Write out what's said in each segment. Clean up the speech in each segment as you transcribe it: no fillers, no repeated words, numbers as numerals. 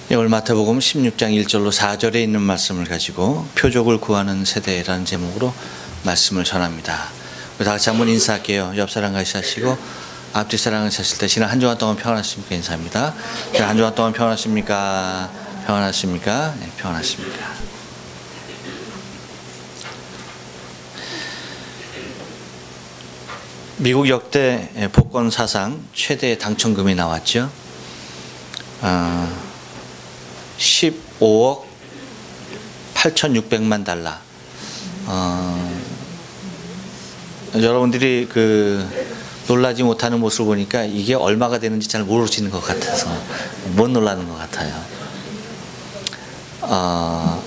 오늘 마태복음 16장 1절로 4절에 있는 말씀을 가지고 표적을 구하는 세대라는 제목으로 말씀을 전합니다. 우리 다 같이 한번 인사할게요. 옆 사람 같이 하시고 앞뒤 사람 같이 하실 때 지난 한 주간 동안 평안하십니까? 인사합니다. 지난 한 주간 동안 평안하십니까? 평안하십니까? 네, 평안하십니까? 미국 역대 복권 사상 최대 당첨금이 나왔죠. 15억 8,600만 달러. 여러분들이 놀라지 못하는 모습을 보니까 이게 얼마가 되는지 잘 모르시는 것 같아서 못 놀라는 것 같아요.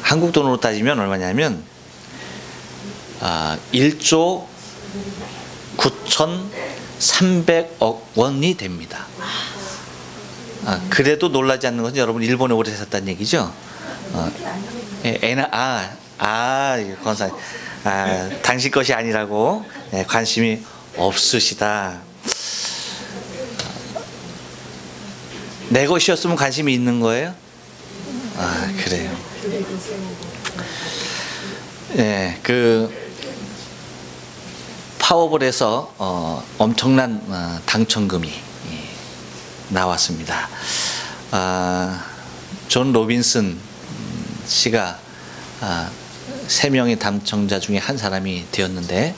한국 돈으로 따지면 얼마냐면 1조 9,300억 원이 됩니다. 그래도 놀라지 않는 것은 여러분 일본에 오래 사셨다는 얘기죠. 건사 당신 것이 아니라고 관심이 없으시다. 내 것이었으면 관심이 있는 거예요? 그래요. 파워볼에서 엄청난 당첨금이 나왔습니다. 존 로빈슨 씨가 3명의 당첨자 중에 한 사람이 되었는데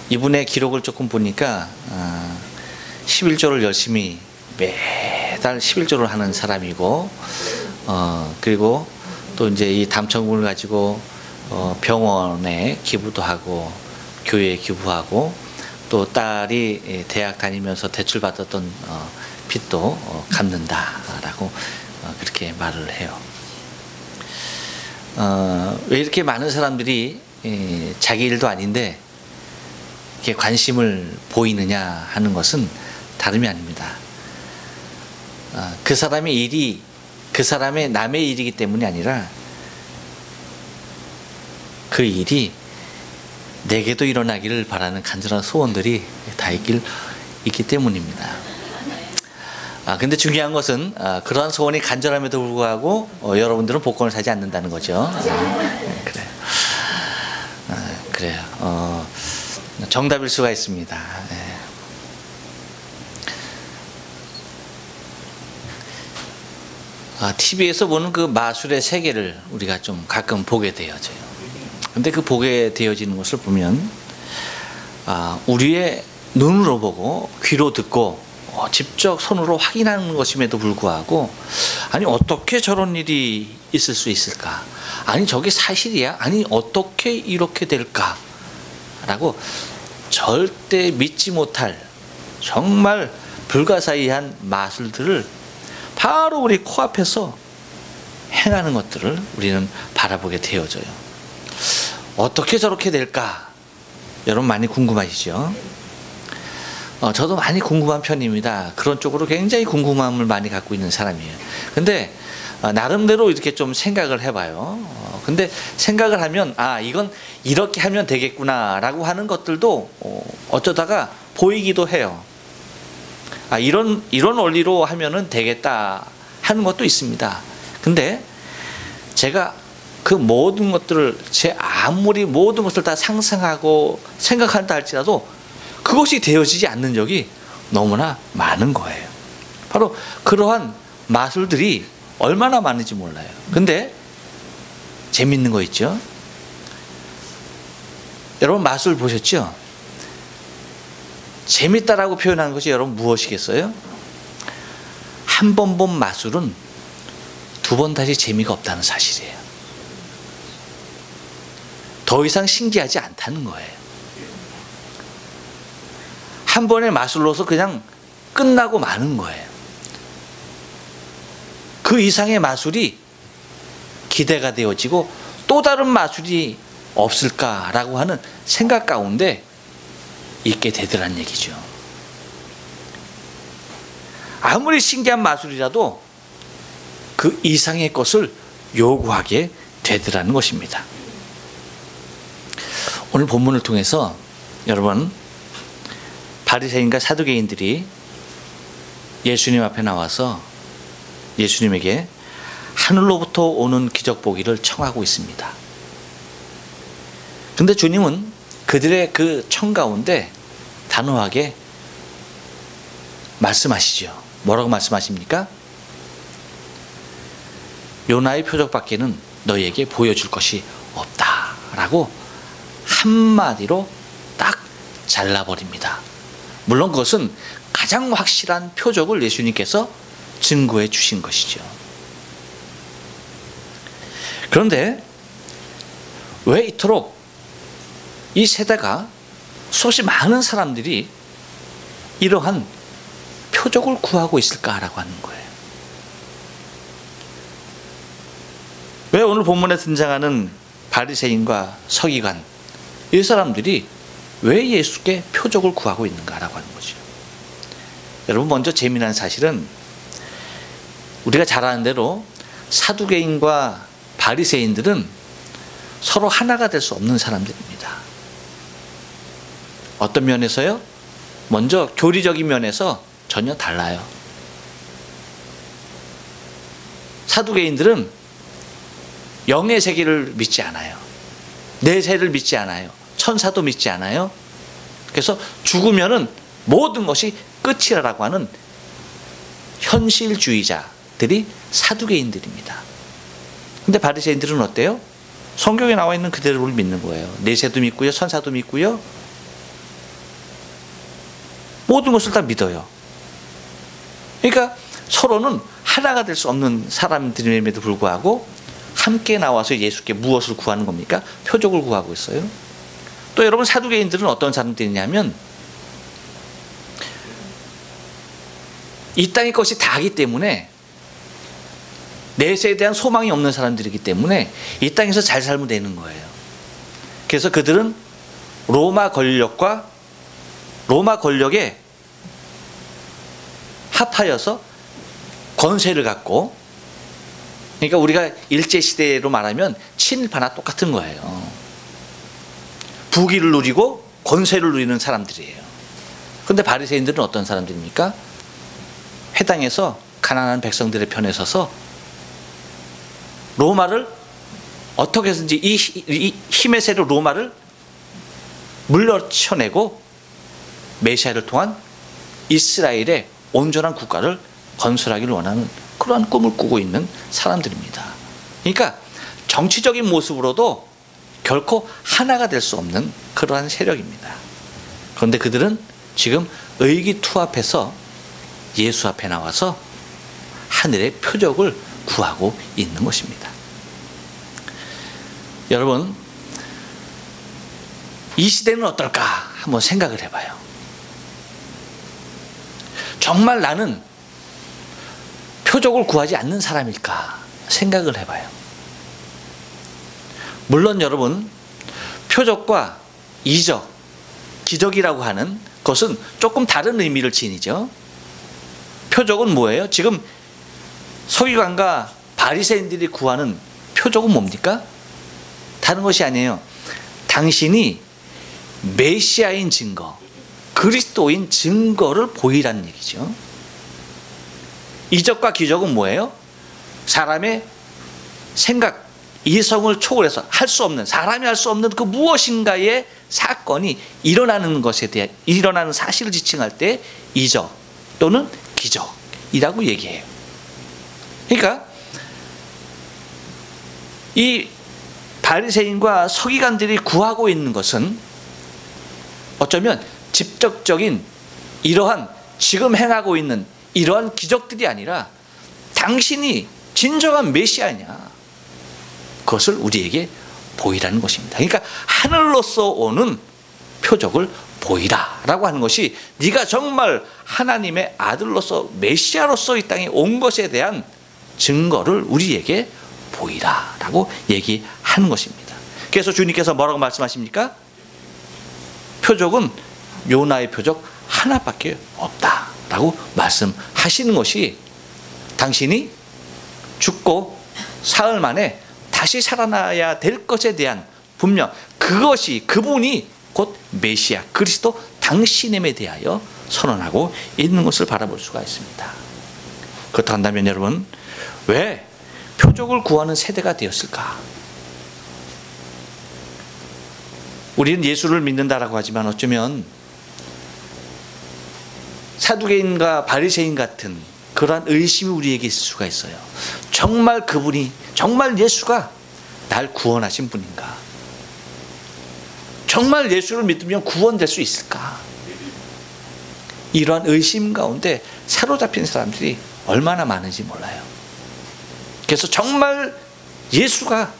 이분의 기록을 조금 보니까 11조를 열심히 매달 11조를 하는 사람이고 그리고 또 이제 이 당첨금을 가지고 병원에 기부도 하고 교회에 기부하고 또 딸이 대학 다니면서 대출받았던 빚도 갚는다라고 그렇게 말을 해요. 왜 이렇게 많은 사람들이 자기 일도 아닌데 이렇게 관심을 보이느냐 하는 것은 다름이 아닙니다. 그 사람의 일이 그 사람의 남의 일이기 때문이 아니라 그 일이 내게도 일어나기를 바라는 간절한 소원들이 다 있기 때문입니다. 근데 중요한 것은 그러한 소원이 간절함에도 불구하고 여러분들은 복권을 사지 않는다는 거죠. 그래요. 그래요. 정답일 수가 있습니다. TV에서 보는 그 마술의 세계를 우리가 좀 가끔 보게 되어져요. 근데 그 보게 되어지는 것을 보면 우리의 눈으로 보고 귀로 듣고 직접 손으로 확인하는 것임에도 불구하고 아니 어떻게 저런 일이 있을 수 있을까? 아니 저게 사실이야? 아니 어떻게 이렇게 될까? 라고 절대 믿지 못할 정말 불가사의한 마술들을 바로 우리 코앞에서 행하는 것들을 우리는 바라보게 되어져요. 어떻게 저렇게 될까? 여러분 많이 궁금하시죠? 저도 많이 궁금한 편입니다. 그런 쪽으로 굉장히 궁금함을 많이 갖고 있는 사람이에요. 근데 나름대로 이렇게 좀 생각을 해봐요. 근데 생각을 하면 이건 이렇게 하면 되겠구나 라고 하는 것들도 어쩌다가 보이기도 해요. 이런 원리로 하면은 되겠다 하는 것도 있습니다. 근데 제가 그 모든 것들을 아무리 모든 것을 다 상상하고 생각한다 할지라도 그것이 되어지지 않는 적이 너무나 많은 거예요. 바로 그러한 마술들이 얼마나 많은지 몰라요. 근데 재밌는 거 있죠? 여러분 마술 보셨죠? 재밌다라고 표현하는 것이 여러분 무엇이겠어요? 한 번 본 마술은 두 번 다시 재미가 없다는 사실이에요. 더 이상 신기하지 않다는 거예요. 한 번의 마술로서 그냥 끝나고 마는 거예요. 그 이상의 마술이 기대가 되어지고 또 다른 마술이 없을까라고 하는 생각 가운데 있게 되더란 얘기죠. 아무리 신기한 마술이라도 그 이상의 것을 요구하게 되더라는 것입니다. 오늘 본문을 통해서 여러분 바리새인과 사두개인들이 예수님 앞에 나와서 예수님에게 하늘로부터 오는 기적 보기를 청하고 있습니다. 근데 주님은 그들의 그 청 가운데 단호하게 말씀하시죠. 뭐라고 말씀하십니까? 요나의 표적밖에는 너희에게 보여줄 것이 없다 라고 한마디로 딱 잘라버립니다. 물론 그것은 가장 확실한 표적을 예수님께서 증거해 주신 것이죠. 그런데 왜 이토록 이 세대가 수없이 많은 사람들이 이러한 표적을 구하고 있을까라고 하는 거예요. 왜 오늘 본문에 등장하는 바리새인과 서기관, 이 사람들이 왜 예수께 표적을 구하고 있는가라고 하는 거죠. 여러분, 먼저 재미난 사실은 우리가 잘 아는 대로 사두개인과 바리새인들은 서로 하나가 될 수 없는 사람들입니다. 어떤 면에서요? 먼저 교리적인 면에서 전혀 달라요. 사두개인들은 영의 세계를 믿지 않아요. 내세를 믿지 않아요. 천사도 믿지 않아요. 그래서 죽으면은 모든 것이 끝이라고 하는 현실주의자들이 사두개인들입니다. 근데 바리새인들은 어때요? 성경에 나와 있는 그대로를 믿는 거예요. 내세도 믿고요, 천사도 믿고요, 모든 것을 다 믿어요. 그러니까 서로는 하나가 될 수 없는 사람들임에도 불구하고 함께 나와서 예수께 무엇을 구하는 겁니까? 표적을 구하고 있어요. 또 여러분, 사두개인들은 어떤 사람들이냐면 이 땅의 것이 다기 때문에, 내세에 대한 소망이 없는 사람들이기 때문에 이 땅에서 잘 살면 되는 거예요. 그래서 그들은 로마 권력에 합하여서 권세를 갖고, 그러니까 우리가 일제시대로 말하면 친일파나 똑같은 거예요. 부귀를 누리고 권세를 누리는 사람들이에요. 그런데 바리새인들은 어떤 사람들입니까? 회당에서 가난한 백성들의 편에 서서 로마를 어떻게 해서든지 이 힘의 세력 로마를 물러쳐내고 메시아를 통한 이스라엘의 온전한 국가를 건설하기를 원하는 그러한 꿈을 꾸고 있는 사람들입니다. 그러니까 정치적인 모습으로도 결코 하나가 될 수 없는 그러한 세력입니다. 그런데 그들은 지금 의기투합해서 예수 앞에 나와서 하늘의 표적을 구하고 있는 것입니다. 여러분, 이 시대는 어떨까 한번 생각을 해봐요. 정말 나는 표적을 구하지 않는 사람일까 생각을 해봐요. 물론 여러분, 표적과 이적, 기적이라고 하는 것은 조금 다른 의미를 지니죠. 표적은 뭐예요? 지금 서기관과 바리새인들이 구하는 표적은 뭡니까? 다른 것이 아니에요. 당신이 메시아인 증거, 그리스도인 증거를 보이라는 얘기죠. 이적과 기적은 뭐예요? 사람의 생각, 이성을 초월해서 할 수 없는, 사람이 할 수 없는 그 무엇인가의 사건이 일어나는 것에 대한, 일어나는 사실을 지칭할 때 이적 또는 기적이라고 얘기해요. 그러니까 이 바리새인과 서기관들이 구하고 있는 것은 어쩌면 직접적인 이러한 지금 행하고 있는 이러한 기적들이 아니라 당신이 진정한 메시아냐, 그것을 우리에게 보이라는 것입니다. 그러니까 하늘로서 오는 표적을 보이라라고 하는 것이 네가 정말 하나님의 아들로서 메시아로서 이 땅에 온 것에 대한 증거를 우리에게 보이라라고 얘기하는 것입니다. 그래서 주님께서 뭐라고 말씀하십니까? 표적은 요나의 표적 하나밖에 없다라고 말씀하시는 것이 당신이 죽고 사흘 만에 다시 살아나야 될 것에 대한 분명 그것이, 그분이 곧 메시아 그리스도 당신임에 대하여 선언하고 있는 것을 바라볼 수가 있습니다. 그렇다 한다면 여러분, 왜 표적을 구하는 세대가 되었을까? 우리는 예수를 믿는다라고 하지만 어쩌면 사두개인과 바리새인 같은 그러한 의심이 우리에게 있을 수가 있어요. 정말 그분이, 정말 예수가 날 구원하신 분인가? 정말 예수를 믿으면 구원될 수 있을까? 이러한 의심 가운데 사로잡힌 사람들이 얼마나 많은지 몰라요. 그래서 정말 예수가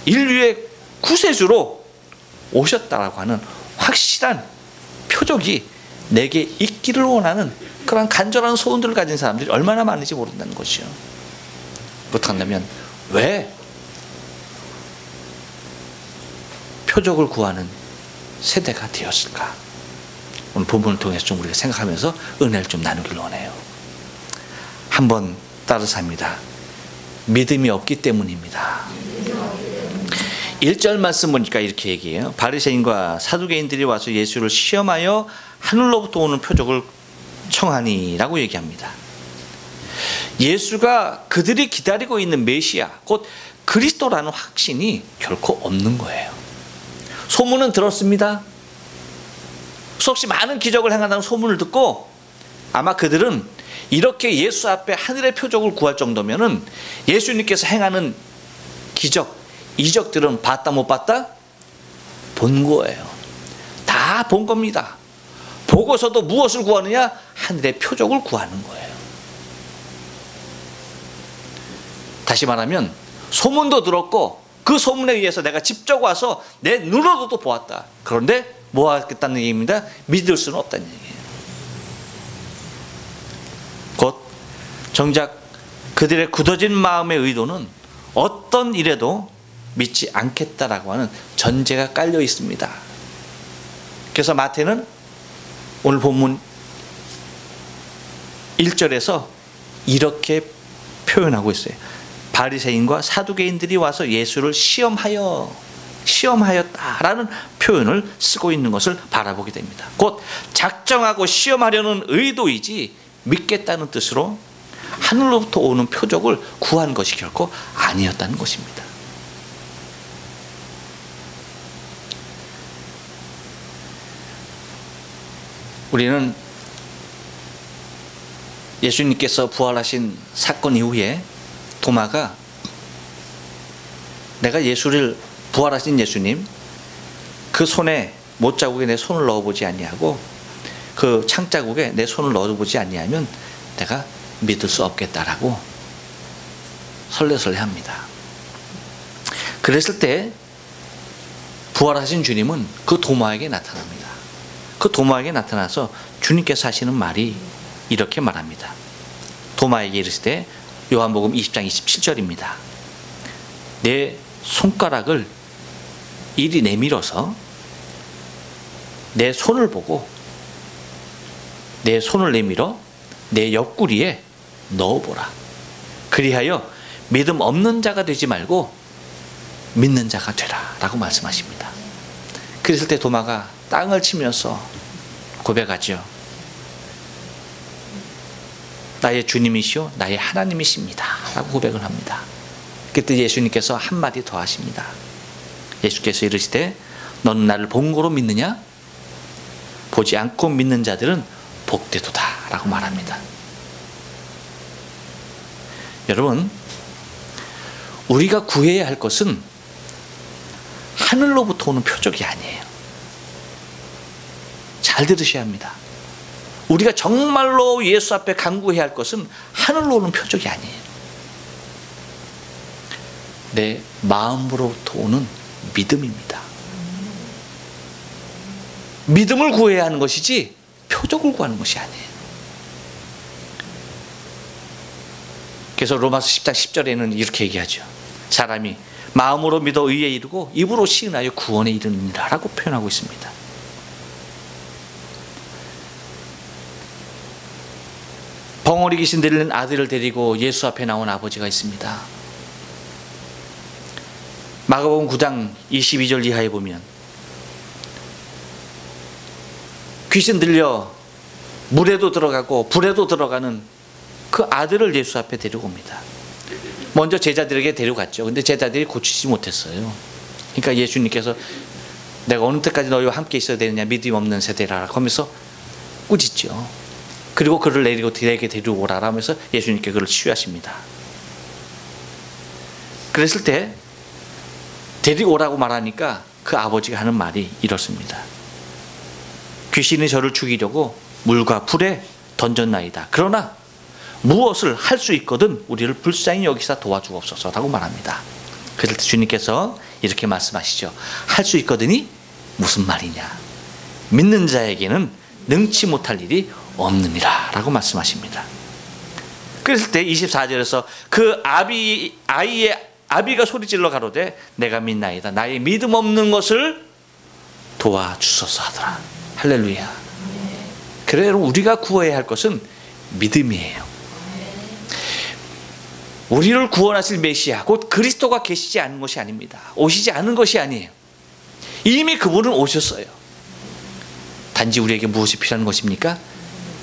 인류의 구세주로 오셨다라고 하는 확실한 표적이 내게 있기를 원하는 그런 간절한 소원들을 가진 사람들이 얼마나 많은지 모른다는 것이요. 그렇다면 왜 표적을 구하는 세대가 되었을까? 오늘 본문을 통해서 좀 우리가 생각하면서 은혜를 좀 나누길 원해요. 한번 따라서 합니다. 믿음이 없기 때문입니다. 1절 말씀 보니까 이렇게 얘기해요. 바리새인과 사두개인들이 와서 예수를 시험하여 하늘로부터 오는 표적을 청하니라고 얘기합니다. 예수가 그들이 기다리고 있는 메시아, 곧 그리스도라는 확신이 결코 없는 거예요. 소문은 들었습니다. 수없이 많은 기적을 행한다는 소문을 듣고 아마 그들은 이렇게 예수 앞에 하늘의 표적을 구할 정도면은 예수님께서 행하는 기적, 이적들은 봤다 못 봤다? 본 거예요. 다 본 겁니다. 보고서도 무엇을 구하느냐? 하늘의 표적을 구하는 거예요. 다시 말하면 소문도 들었고 그 소문에 의해서 내가 직접 와서 내 눈으로도 보았다. 그런데 뭐 하겠다는 얘기입니다. 믿을 수는 없다는 얘기예요. 곧 정작 그들의 굳어진 마음의 의도는 어떤 일에도 믿지 않겠다라고 하는 전제가 깔려 있습니다. 그래서 마태는 오늘 본문 1절에서 이렇게 표현하고 있어요. 바리새인과 사두개인들이 와서 예수를 시험하였다라는 표현을 쓰고 있는 것을 바라보게 됩니다. 곧 작정하고 시험하려는 의도이지 믿겠다는 뜻으로 하늘로부터 오는 표적을 구한 것이 결코 아니었다는 것입니다. 우리는 예수님께서 부활하신 사건 이후에 도마가 내가 예수를 부활하신 예수님 그 손에 못자국에 내 손을 넣어보지 아니하고 그 창자국에 내 손을 넣어보지 아니하면 내가 믿을 수 없겠다라고 설레설레합니다. 그랬을 때 부활하신 주님은 그 도마에게 나타납니다. 그 도마에게 나타나서 주님께서 하시는 말이 이렇게 말합니다. 도마에게 이르시되, 요한복음 20장 27절입니다. 내 손가락을 이리 내밀어서 내 손을 보고 내 손을 내밀어 내 옆구리에 넣어보라. 그리하여 믿음 없는 자가 되지 말고 믿는 자가 되라 라고 말씀하십니다. 그랬을 때 도마가 땅을 치면서 고백하죠. 나의 주님이시오 나의 하나님이십니다 라고 고백을 합니다. 그때 예수님께서 한마디 더 하십니다. 예수께서 이르시되 너는 나를 본 거로 믿느냐? 보지 않고 믿는 자들은 복되도다 라고 말합니다. 여러분, 우리가 구해야 할 것은 하늘로부터 오는 표적이 아니에요. 잘 들으셔야 합니다. 우리가 정말로 예수 앞에 간구해야 할 것은 하늘로 오는 표적이 아니에요. 내 마음으로부터 오는 믿음입니다. 믿음을 구해야 하는 것이지 표적을 구하는 것이 아니에요. 그래서 로마서 10장 10절에는 이렇게 얘기하죠. 사람이 마음으로 믿어 의에 이르고 입으로 시인하여 구원에 이르느니라 라고 표현하고 있습니다. 벙어리 귀신 들리는 아들을 데리고 예수 앞에 나온 아버지가 있습니다. 마가복음 9장 22절 이하에 보면 귀신 들려 물에도 들어가고 불에도 들어가는 그 아들을 예수 앞에 데려옵니다. 먼저 제자들에게 데려갔죠. 근데 제자들이 고치지 못했어요. 그러니까 예수님께서 내가 어느 때까지 너희와 함께 있어야 되느냐, 믿음 없는 세대라 하면서 꾸짖죠. 그리고 그를 내게 데려오라 하면서 예수님께 그를 치유하십니다. 그랬을 때 데리오라고 말하니까 그 아버지가 하는 말이 이렇습니다. 귀신이 저를 죽이려고 물과 불에 던졌나이다. 그러나 무엇을 할 수 있거든 우리를 불쌍히 여기사 도와주옵소서라고 말합니다. 그럴 때 주님께서 이렇게 말씀하시죠. 할 수 있거든이 무슨 말이냐. 믿는 자에게는 능치 못할 일이 없느니라 라고 말씀하십니다. 그랬을 때 24절에서 그 아이의 아비가 소리질러 가로되 내가 믿나이다. 나의 믿음 없는 것을 도와주소서 하더라. 할렐루야. 그래 여러분, 우리가 구해야 할 것은 믿음이에요. 우리를 구원하실 메시아 곧 그리스도가 계시지 않은 것이 아닙니다. 오시지 않은 것이 아니에요. 이미 그분은 오셨어요. 단지 우리에게 무엇이 필요한 것입니까?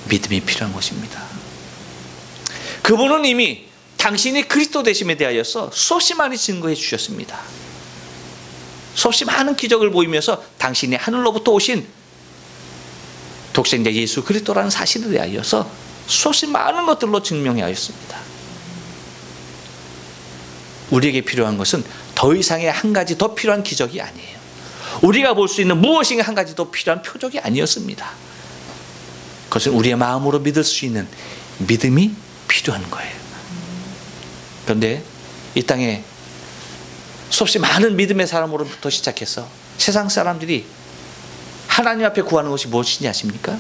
믿음이 필요한 것입니다. 그분은 이미 당신이 그리스도 되심에 대하여서 수없이 많이 증거해 주셨습니다. 수없이 많은 기적을 보이면서 당신이 하늘로부터 오신 독생자 예수 그리스도라는 사실에 대하여서 수없이 많은 것들로 증명해 하였습니다. 우리에게 필요한 것은 더 이상의 한 가지 더 필요한 기적이 아니에요. 우리가 볼 수 있는 무엇인가 한 가지 더 필요한 표적이 아니었습니다. 그것은 우리의 마음으로 믿을 수 있는 믿음이 필요한 거예요. 그런데 이 땅에 수없이 많은 믿음의 사람으로부터 시작해서 세상 사람들이 하나님 앞에 구하는 것이 무엇인지 아십니까?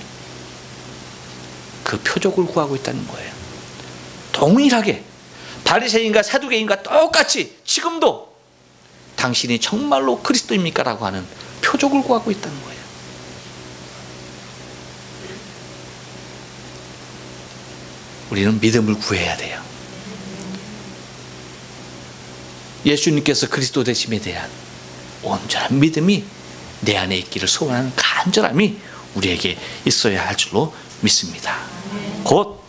그 표적을 구하고 있다는 거예요. 동일하게 바리새인과 사두개인과 똑같이 지금도 당신이 정말로 그리스도입니까? 라고 하는 표적을 구하고 있다는 거예요. 우리는 믿음을 구해야 돼요. 예수님께서 그리스도 되심에 대한 온전한 믿음이 내 안에 있기를 소원하는 간절함이 우리에게 있어야 할 줄로 믿습니다. 곧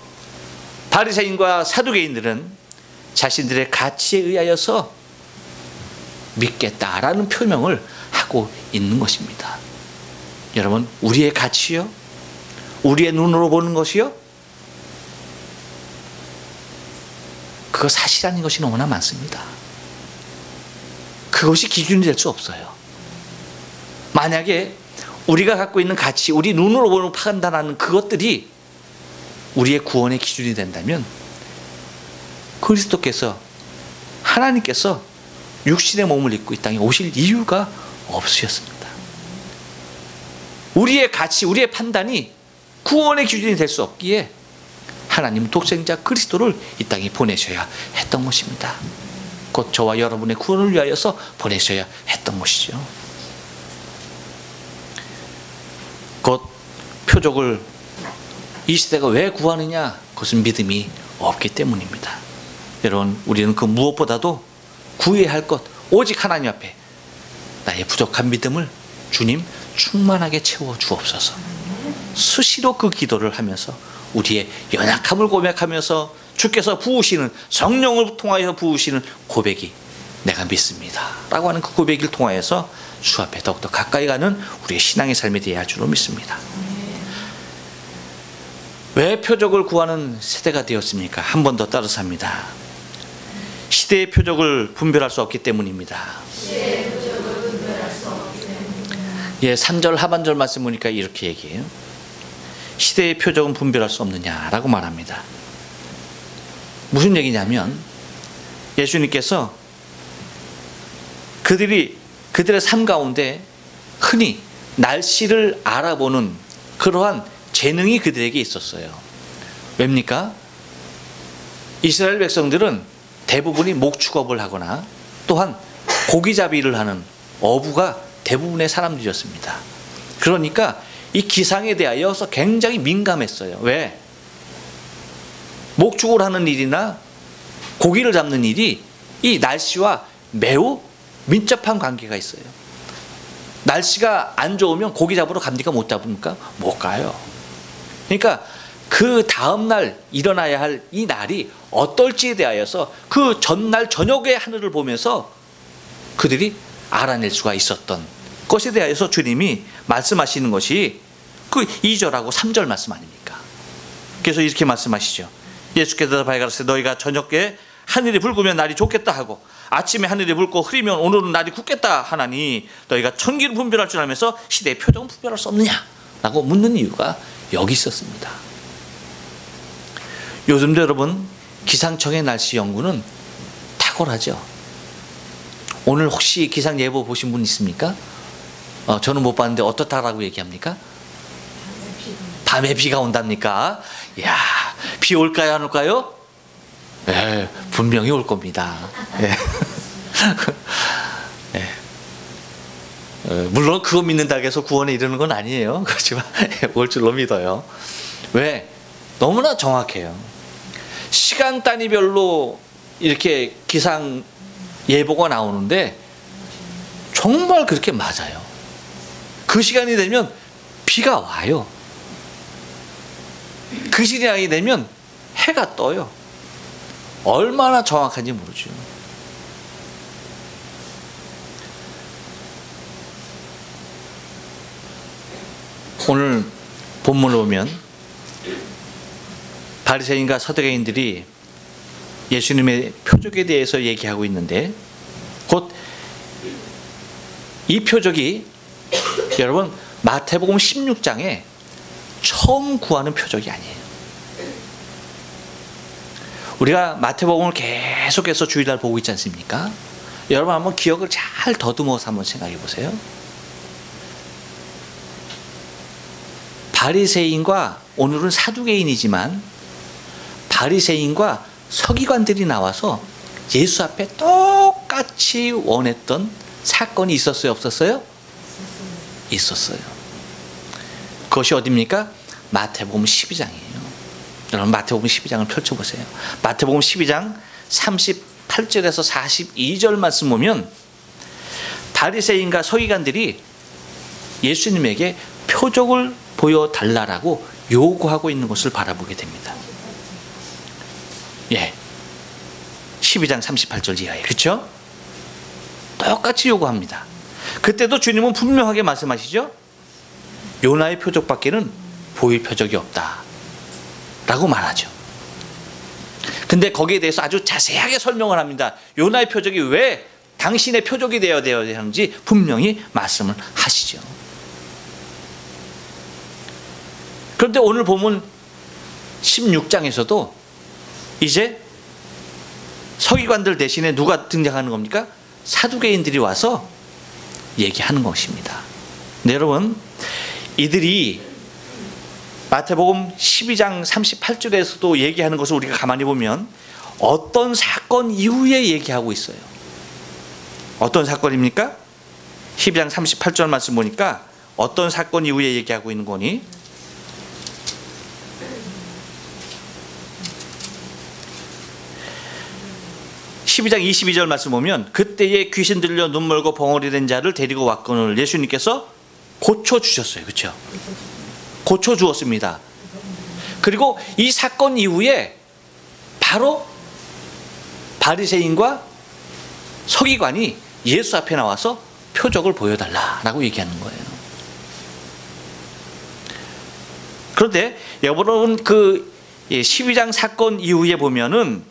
바리새인과 사두개인들은 자신들의 가치에 의하여서 믿겠다라는 표명을 하고 있는 것입니다. 여러분, 우리의 가치요? 우리의 눈으로 보는 것이요? 그거 사실 아닌 것이 너무나 많습니다. 그것이 기준이 될 수 없어요. 만약에 우리가 갖고 있는 가치, 우리 눈으로 보는 판단하는 그것들이 우리의 구원의 기준이 된다면 그리스도께서, 하나님께서 육신의 몸을 입고 이 땅에 오실 이유가 없으셨습니다. 우리의 가치, 우리의 판단이 구원의 기준이 될 수 없기에 하나님은 독생자 그리스도를 이 땅에 보내셔야 했던 것입니다. 곧 저와 여러분의 구원을 위하여서 보내셔야 했던 것이죠. 곧 표적을 이 시대가 왜 구하느냐? 그것은 믿음이 없기 때문입니다. 여러분, 우리는 그 무엇보다도 구해야 할 것, 오직 하나님 앞에 나의 부족한 믿음을 주님 충만하게 채워 주옵소서. 수시로 그 기도를 하면서 우리의 연약함을 고백하면서 주께서 부으시는, 성령을 통하여 부으시는 고백이 내가 믿습니다 라고 하는 그 고백을 통하여서 주 앞에 더욱더 가까이 가는 우리의 신앙의 삶이 되어야 할 줄로 믿습니다. 왜 표적을 구하는 세대가 되었습니까? 한 번 더 따라서 합니다. 시대의 표적을 분별할 수 없기 때문입니다. 3절 하반절 말씀 보니까 이렇게 얘기해요. 시대의 표적은 분별할 수 없느냐라고 말합니다. 무슨 얘기냐면 예수님께서 그들의 삶 가운데 흔히 날씨를 알아보는 그러한 재능이 그들에게 있었어요. 왜입니까? 이스라엘 백성들은 대부분이 목축업을 하거나 또한 고기잡이를 하는 어부가 대부분의 사람들이었습니다. 그러니까 이 기상에 대하여서 굉장히 민감했어요. 왜? 목축을 하는 일이나 고기를 잡는 일이 이 날씨와 매우 밀접한 관계가 있어요. 날씨가 안 좋으면 고기 잡으러 갑니까? 못 잡습니까? 못 가요. 그러니까 그 다음날 일어나야 할 이 날이 어떨지에 대하여서 그 전날 저녁에 하늘을 보면서 그들이 알아낼 수가 있었던 것에 대하여서 주님이 말씀하시는 것이 그 2절하고 3절 말씀 아닙니까? 그래서 이렇게 말씀하시죠. 예수께서 대답하여 가라사대 너희가 저녁에 하늘이 붉으면 날이 좋겠다 하고 아침에 하늘이 붉고 흐리면 오늘은 날이 굳겠다 하나니 너희가 천기를 분별할 줄 알면서 시대의 표적은 분별할 수 없느냐 라고 묻는 이유가 여기 있었습니다. 요즘도 여러분 기상청의 날씨 연구는 탁월하죠. 오늘 혹시 기상 예보 보신 분 있습니까? 저는 못 봤는데 어떻다라고 얘기합니까? 밤에 비가 온답니까? 이야, 비 올까요 안 올까요? 네, 분명히 올 겁니다. 네. 네. 물론 그거 믿는다고 해서 구원에 이르는 건 아니에요. 그렇지만 올 줄로 믿어요. 왜? 너무나 정확해요. 시간 단위별로 이렇게 기상 예보가 나오는데 정말 그렇게 맞아요. 그 시간이 되면 비가 와요. 그 시간이 되면 해가 떠요. 얼마나 정확한지 모르죠. 오늘 본문을 보면 바리새인과 서두개인들이 예수님의 표적에 대해서 얘기하고 있는데 곧 이 표적이 여러분 마태복음 16장에 처음 구하는 표적이 아니에요. 우리가 마태복음을 계속해서 주일날 보고 있지 않습니까? 여러분 한번 기억을 잘 더듬어서 한번 생각해 보세요. 바리새인과 오늘은 사두개인이지만 바리새인과 서기관들이 나와서 예수 앞에 똑같이 원했던 사건이 있었어요? 없었어요? 있었어요. 그것이 어디입니까? 마태복음 12장이에요. 여러분 마태복음 12장을 펼쳐보세요. 마태복음 12장 38절에서 42절 말씀 보면 바리새인과 서기관들이 예수님에게 표적을 보여달라고 요구하고 있는 것을 바라보게 됩니다. 예, 12장 38절 이하에 그렇죠? 똑같이 요구합니다. 그때도 주님은 분명하게 말씀하시죠. 요나의 표적밖에는 보일 표적이 없다 라고 말하죠. 근데 거기에 대해서 아주 자세하게 설명을 합니다. 요나의 표적이 왜 당신의 표적이 되어야 되는지 분명히 말씀을 하시죠. 그런데 오늘 보면 16장에서도 이제 서기관들 대신에 누가 등장하는 겁니까? 사두개인들이 와서 얘기하는 것입니다. 네, 여러분 이들이 마태복음 12장 38절에서도 얘기하는 것을 우리가 가만히 보면 어떤 사건 이후에 얘기하고 있어요. 어떤 사건입니까? 12장 38절 말씀 보니까 어떤 사건 이후에 얘기하고 있는 거니? 12장 22절 말씀 보면 그때에 귀신 들려 눈 멀고 벙어리 된 자를 데리고 왔거늘 예수님께서 고쳐주셨어요. 그렇죠? 고쳐주었습니다. 그리고 이 사건 이후에 바로 바리새인과 서기관이 예수 앞에 나와서 표적을 보여달라라고 얘기하는 거예요. 그런데 여러분 그 12장 사건 이후에 보면은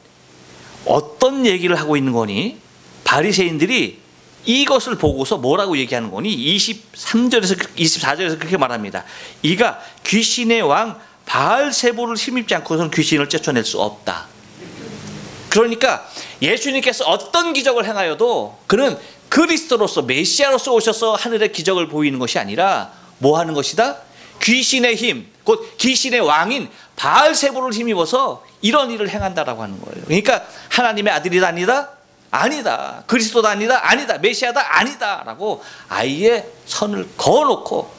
어떤 얘기를 하고 있는 거니? 바리새인들이 이것을 보고서 뭐라고 얘기하는 거니? 23절에서 24절에서 그렇게 말합니다. 이가 귀신의 왕 바알세불을 힘입지 않고서는 귀신을 쫓아낼 수 없다. 그러니까 예수님께서 어떤 기적을 행하여도 그는 그리스도로서 메시아로서 오셔서 하늘의 기적을 보이는 것이 아니라 뭐 하는 것이다? 귀신의 힘, 곧 귀신의 왕인 바알세불을 힘입어서 이런 일을 행한다라고 하는 거예요. 그러니까 하나님의 아들이다 아니다? 아니다. 그리스도다 아니다? 아니다. 메시아다? 아니다. 라고 아예 선을 그어놓고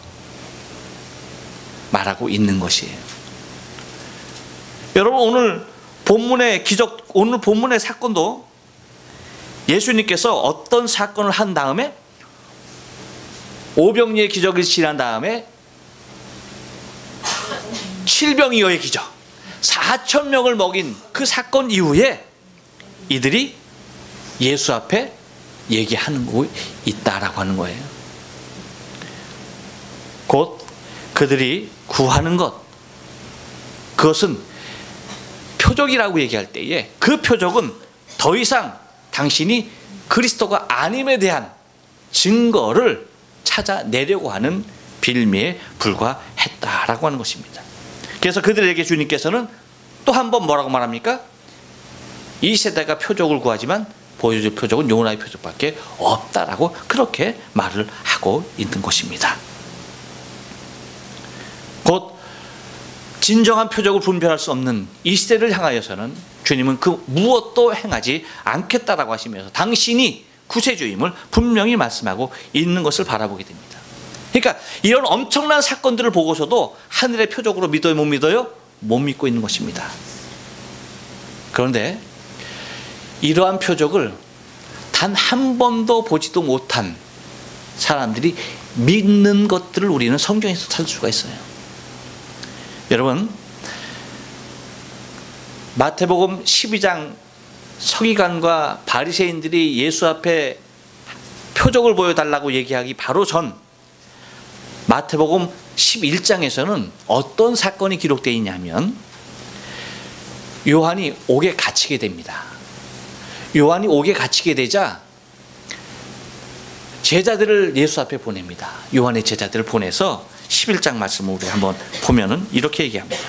말하고 있는 것이에요. 여러분 오늘 본문의 기적, 오늘 본문의 사건도 예수님께서 어떤 사건을 한 다음에 오병이의 기적을 지난 다음에 질병이어의 기적, 4천 명을 먹인 그 사건 이후에 이들이 예수 앞에 얘기하는 거 있다라고 하는 거예요. 곧 그들이 구하는 것, 그것은 표적이라고 얘기할 때에 그 표적은 더 이상 당신이 그리스도가 아님에 대한 증거를 찾아내려고 하는 빌미에 불과했다라고 하는 것입니다. 그래서 그들에게 주님께서는 또 한 번 뭐라고 말합니까? 이 세대가 표적을 구하지만 보여줄 표적은 요나의 표적밖에 없다라고 그렇게 말을 하고 있는 것입니다. 곧 진정한 표적을 분별할 수 없는 이 시대를 향하여서는 주님은 그 무엇도 행하지 않겠다라고 하시면서 당신이 구세주임을 분명히 말씀하고 있는 것을 바라보게 됩니다. 그러니까 이런 엄청난 사건들을 보고서도 하늘의 표적으로 믿어요, 못 믿어요? 못 믿고 있는 것입니다. 그런데 이러한 표적을 단 한 번도 보지도 못한 사람들이 믿는 것들을 우리는 성경에서 찾을 수가 있어요. 여러분, 마태복음 12장 서기관과 바리새인들이 예수 앞에 표적을 보여달라고 얘기하기 바로 전 마태복음 11장에서는 어떤 사건이 기록되어 있냐면 요한이 옥에 갇히게 됩니다. 요한이 옥에 갇히게 되자 제자들을 예수 앞에 보냅니다. 요한의 제자들을 보내서 11장 말씀을 우리 한번 보면은 이렇게 얘기합니다.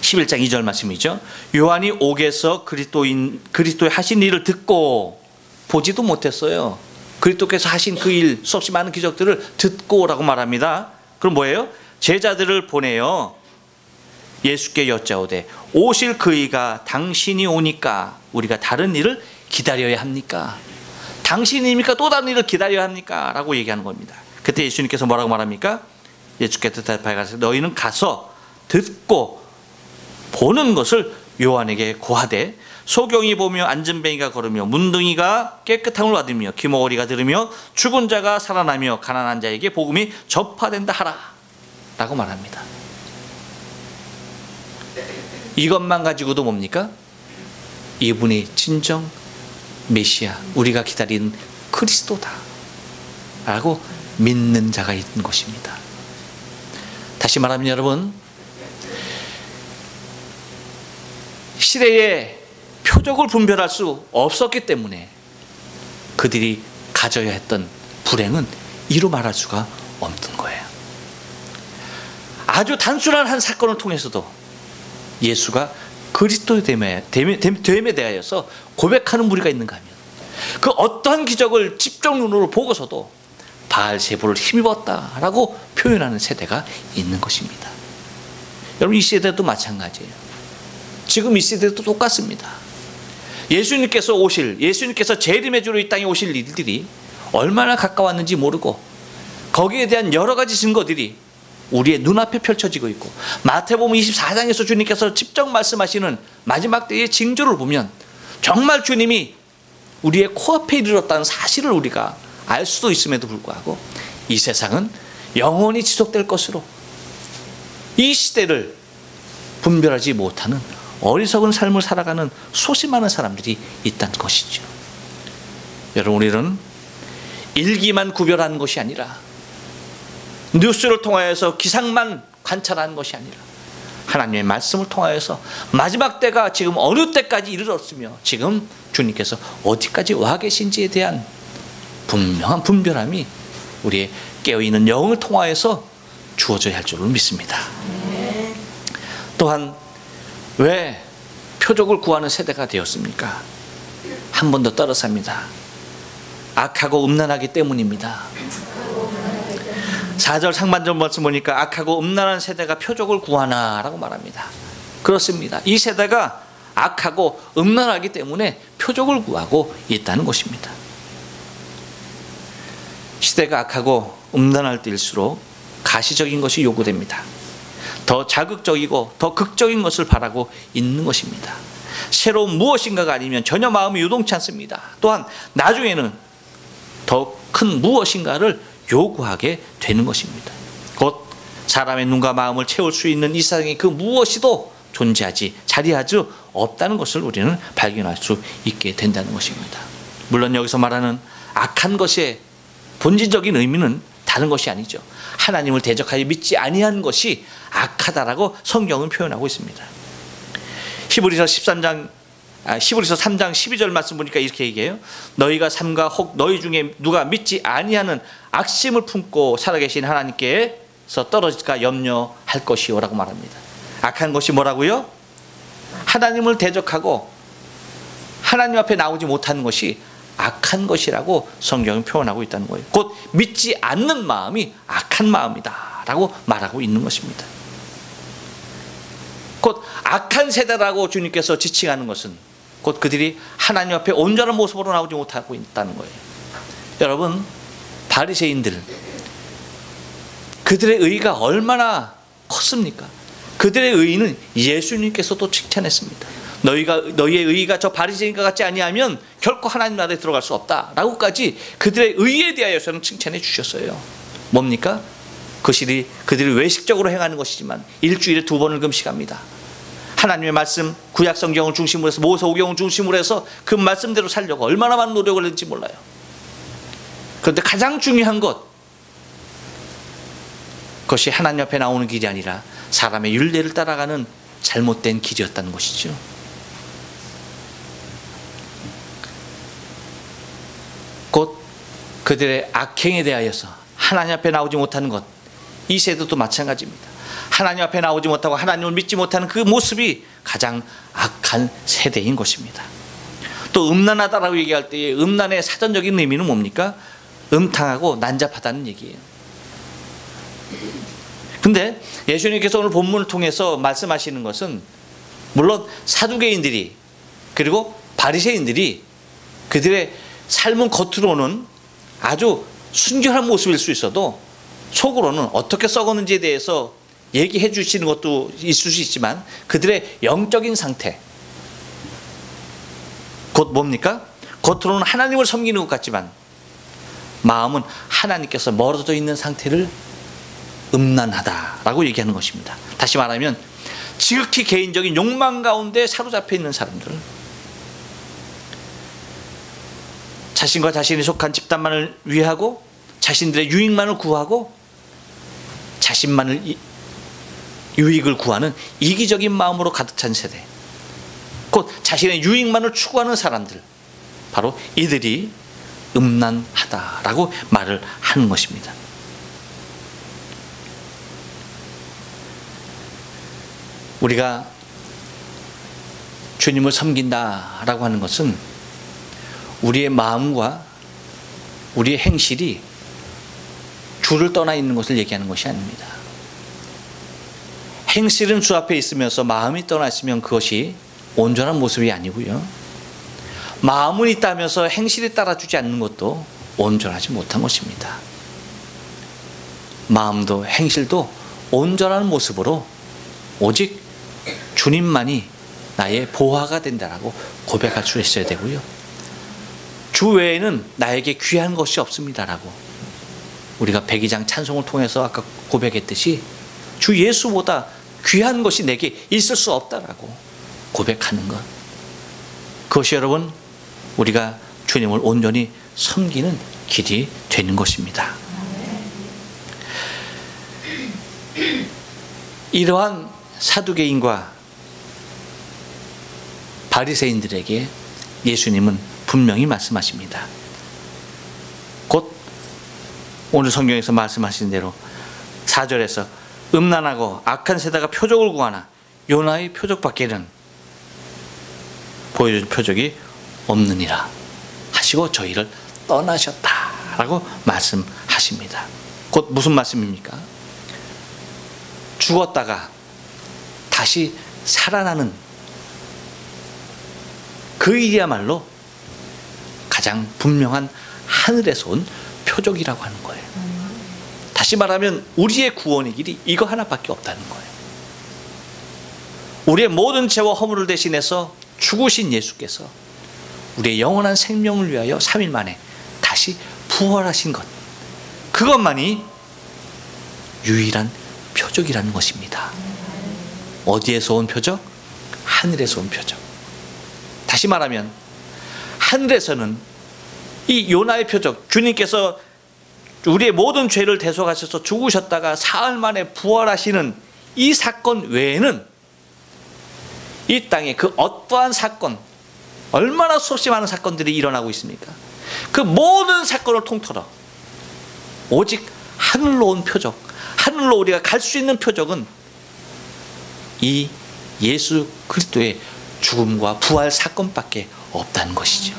11장 2절 말씀이죠. 요한이 옥에서 그리스도의 하신 일을 듣고 보지도 못했어요. 그리스도께서 하신 그 일, 수없이 많은 기적들을 듣고라고 말합니다. 그럼 뭐예요? 제자들을 보내요. 예수께 여짜오되 오실 그이가 당신이 오니까 우리가 다른 일을 기다려야 합니까? 당신입니까? 또 다른 일을 기다려야 합니까? 라고 얘기하는 겁니다. 그때 예수님께서 뭐라고 말합니까? 예수께서 대답하여 가서 너희는 가서 듣고 보는 것을 요한에게 고하되 소경이 보며 앉은뱅이가 걸으며 문둥이가 깨끗함을 받으며 귀머거리가 들으며 죽은 자가 살아나며 가난한 자에게 복음이 전파된다 하라 라고 말합니다. 이것만 가지고도 뭡니까? 이분이 진정 메시아, 우리가 기다리는 그리스도다 라고 믿는 자가 있는 것입니다. 다시 말하면 여러분, 시대에 표적을 분별할 수 없었기 때문에 그들이 가져야 했던 불행은 이루 말할 수가 없는 거예요. 아주 단순한 한 사건을 통해서도 예수가 그리스도됨에 대하여서 고백하는 무리가 있는가 하면 그 어떠한 기적을 직접 눈으로 보고서도 바알세부를 힘입었다라고 표현하는 세대가 있는 것입니다. 여러분, 이 세대도 마찬가지예요. 지금 이 시대도 똑같습니다. 예수님께서 예수님께서 재림의 주로 이 땅에 오실 일들이 얼마나 가까웠는지 모르고 거기에 대한 여러 가지 증거들이 우리의 눈앞에 펼쳐지고 있고 마태복음 24장에서 주님께서 직접 말씀하시는 마지막 때의 징조를 보면 정말 주님이 우리의 코앞에 이르렀다는 사실을 우리가 알 수도 있음에도 불구하고 이 세상은 영원히 지속될 것으로 이 시대를 분별하지 못하는 어리석은 삶을 살아가는 소심하는 사람들이 있다는 것이죠. 여러분, 우리는 일기만 구별하는 것이 아니라 뉴스를 통하여서 기상만 관찰하는 것이 아니라 하나님의 말씀을 통하여서 마지막 때가 지금 어느 때까지 이르렀으며 지금 주님께서 어디까지 와 계신지에 대한 분명한 분별함이 우리의 깨어있는 영을 통하여서 주어져야 할 줄을 믿습니다. 또한 왜 표적을 구하는 세대가 되었습니까? 한 번 더 떨어집니다. 악하고 음란하기 때문입니다. 4절 상반절 말씀 보니까 악하고 음란한 세대가 표적을 구하나 라고 말합니다. 그렇습니다. 이 세대가 악하고 음란하기 때문에 표적을 구하고 있다는 것입니다. 시대가 악하고 음란할 때일수록 가시적인 것이 요구됩니다. 더 자극적이고 더 극적인 것을 바라고 있는 것입니다. 새로운 무엇인가가 아니면 전혀 마음이 요동치 않습니다. 또한 나중에는 더 큰 무엇인가를 요구하게 되는 것입니다. 곧 사람의 눈과 마음을 채울 수 있는 이 세상에 그 무엇이도 자리하지 없다는 것을 우리는 발견할 수 있게 된다는 것입니다. 물론 여기서 말하는 악한 것의 본질적인 의미는 다른 것이 아니죠. 하나님을 대적하여 믿지 아니한 것이 악하다라고 성경은 표현하고 있습니다. 히브리서 3장 12절 말씀 보니까 이렇게 얘기해요. 너희가 삼가 혹 너희 중에 누가 믿지 아니하는 악심을 품고 살아계신 하나님께서 떨어질까 염려할 것이요라고 말합니다. 악한 것이 뭐라고요? 하나님을 대적하고 하나님 앞에 나오지 못하는 것이 악한 것이라고 성경은 표현하고 있다는 거예요. 곧 믿지 않는 마음이 악한 마음이다 라고 말하고 있는 것입니다. 곧 악한 세대라고 주님께서 지칭하는 것은 곧 그들이 하나님 앞에 온전한 모습으로 나오지 못하고 있다는 거예요. 여러분, 바리새인들, 그들의 의의가 얼마나 컸습니까? 그들의 의의는 예수님께서도 칭찬했습니다. 너희의 의의가 저 바리새인과 같지 아니하면 결코 하나님 나라에 들어갈 수 없다라고까지 그들의 의의에 대하여서는 칭찬해 주셨어요. 뭡니까? 그들이 외식적으로 행하는 것이지만 일주일에 2번을 금식합니다. 하나님의 말씀, 구약 성경을 중심으로 해서 모세오경을 중심으로 해서 그 말씀대로 살려고 얼마나 많은 노력을 했는지 몰라요. 그런데 가장 중요한 그것이 하나님 앞에 나오는 길이 아니라 사람의 율례를 따라가는 잘못된 길이었다는 것이죠. 곧 그들의 악행에 대하여서 하나님 앞에 나오지 못하는 것, 이 세대도 마찬가지입니다. 하나님 앞에 나오지 못하고 하나님을 믿지 못하는 그 모습이 가장 악한 세대인 것입니다. 또 음란하다라고 얘기할 때 음란의 사전적인 의미는 뭡니까? 음탕하고 난잡하다는 얘기예요. 근데 예수님께서 오늘 본문을 통해서 말씀하시는 것은 물론 사두개인들이 그리고 바리새인들이 그들의 삶은 겉으로는 아주 순결한 모습일 수 있어도 속으로는 어떻게 썩었는지에 대해서 얘기해 주시는 것도 있을 수 있지만 그들의 영적인 상태, 곧 뭡니까? 겉으로는 하나님을 섬기는 것 같지만 마음은 하나님께서 멀어져 있는 상태를 음란하다라고 얘기하는 것입니다. 다시 말하면 지극히 개인적인 욕망 가운데 사로잡혀 있는 사람들, 자신과 자신이 속한 집단만을 위하고 자신들의 유익만을 구하고 자신만을 유익을 구하는 이기적인 마음으로 가득 찬 세대, 곧 자신의 유익만을 추구하는 사람들, 바로 이들이 음란하다라고 말을 하는 것입니다. 우리가 주님을 섬긴다라고 하는 것은 우리의 마음과 우리의 행실이 주를 떠나 있는 것을 얘기하는 것이 아닙니다. 행실은 주 앞에 있으면서 마음이 떠나 있으면 그것이 온전한 모습이 아니고요, 마음은 있다면서 행실이 따라주지 않는 것도 온전하지 못한 것입니다. 마음도 행실도 온전한 모습으로 오직 주님만이 나의 보화가 된다라고 고백할 수 있어야 되고요, 주 외에는 나에게 귀한 것이 없습니다라고 우리가 백이장 찬송을 통해서 아까 고백했듯이 주 예수보다 귀한 것이 내게 있을 수 없다라고 고백하는 것, 그것이 여러분 우리가 주님을 온전히 섬기는 길이 되는 것입니다. 이러한 사두개인과 바리새인들에게 예수님은 분명히 말씀하십니다. 곧 오늘 성경에서 말씀하신 대로 4절에서 음란하고 악한 세대가 표적을 구하나 요나의 표적밖에는 보여준 표적이 없느니라 하시고 저희를 떠나셨다라고 말씀하십니다. 곧 무슨 말씀입니까? 죽었다가 다시 살아나는 그 일이야말로 가장 분명한 하늘에서 온 표적이라고 하는 거예요. 다시 말하면 우리의 구원의 길이 이거 하나밖에 없다는 거예요. 우리의 모든 죄와 허물을 대신해서 죽으신 예수께서 우리의 영원한 생명을 위하여 3일 만에 다시 부활하신 것, 그것만이 유일한 표적이라는 것입니다. 어디에서 온 표적? 하늘에서 온 표적. 다시 말하면 하늘에서는 이 요나의 표적, 주님께서 우리의 모든 죄를 대속하셔서 죽으셨다가 사흘 만에 부활하시는 이 사건 외에는 이 땅에 그 어떠한 사건, 얼마나 수없이 많은 사건들이 일어나고 있습니까? 그 모든 사건을 통틀어 오직 하늘로 온 표적, 하늘로 우리가 갈 수 있는 표적은 이 예수 그리스도의 죽음과 부활 사건밖에 없다는 것이죠.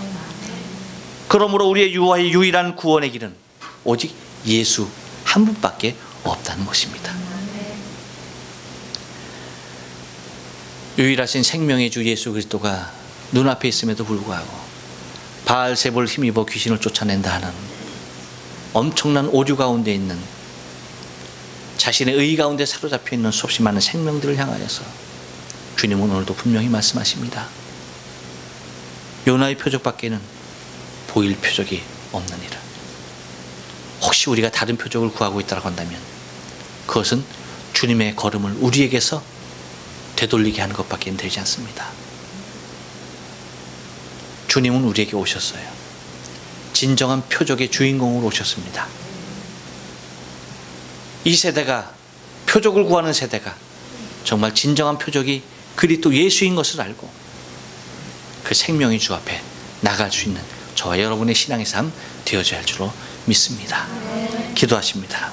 그러므로 우리의 유일한 구원의 길은 오직 예수 한 분밖에 없다는 것입니다. 유일하신 생명의 주 예수 그리스도가 눈앞에 있음에도 불구하고 바알세불을 힘입어 귀신을 쫓아낸다 하는 엄청난 오류 가운데 있는, 자신의 의 가운데 사로잡혀 있는 수없이 많은 생명들을 향하여서 주님은 오늘도 분명히 말씀하십니다. 요나의 표적밖에는 보일 표적이 없느니라. 혹시 우리가 다른 표적을 구하고 있다고 한다면 그것은 주님의 걸음을 우리에게서 되돌리게 하는 것밖에 되지 않습니다. 주님은 우리에게 오셨어요. 진정한 표적의 주인공으로 오셨습니다. 이 세대가, 표적을 구하는 세대가 정말 진정한 표적이 그리스도 예수인 것을 알고 그 생명의 주 앞에 나갈 수 있는 저와 여러분의 신앙의 삶 되어져야 할 줄로 믿습니다. 기도하십니다.